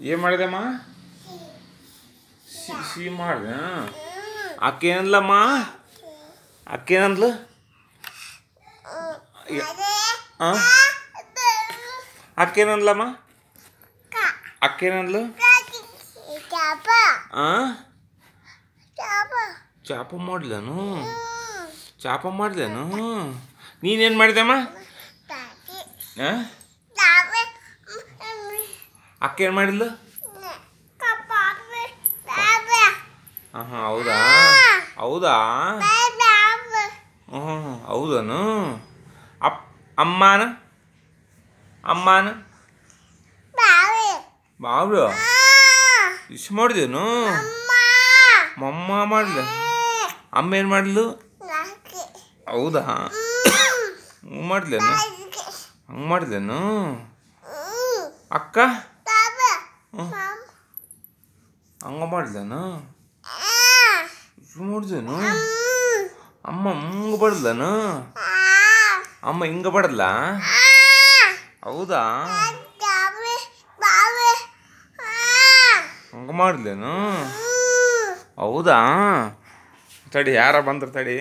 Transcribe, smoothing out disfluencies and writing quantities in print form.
ಏನು ಮಾಡಿದೆಮ್ಮ? ಸಿ ಮಾಡಿದೆ. ಅಕ್ಕೇನಂದ್ಲಮ್ಮ? ಅಕ್ಕೇನಂದ್ಲು? ಅಕ್ಕೇನಂದ್ಲಮ್ಮ? ಅಕ್ಕೇನಂದ್ಲು? ಚಾಪ ಮಾಡ್ಲೇನು? ಚಾಪ ಮಾಡ್ಲೇನು? ನೀನೇನು ಮಾಡಿದೆಮ್ಮ? ಅಕ್ಕ ಏನು ಮಾಡಿದ್ಲು? ಹಾಂ ಹೌದಾ ಹೌದಾ ಹೌದನು? ಅಮ್ಮನ ಅಮ್ಮನ ಬಾವ್ರು ಇಷ್ಟು ಮಾಡಿದೇನು? ಮಮ್ಮ ಮಾಡ್ಲ? ಅಮ್ಮ ಏನು ಮಾಡ್ಲು? ಹೌದಾ ಹಂಗೆ ಮಾಡ್ಲೇನು? ಹಂಗೆ ಮಾಡ್ಲೇನು? ಅಕ್ಕ ಹಂಗ ಮಾಡ್ಲೇನು? ಇಷ್ಟು ಮಾಡಿದೇನು? ಅಮ್ಮ ಹಂಗೆ ಬಡ್ದನು? ಅಮ್ಮ ಹಿಂಗೆ ಬಡದ್ಲ? ಹೌದಾ ಹಂಗೆ ಮಾಡ್ಲೇನು? ಹೌದಾ ತಡಿ ಯಾರ ಬಂದ್ರು ತಡಿ.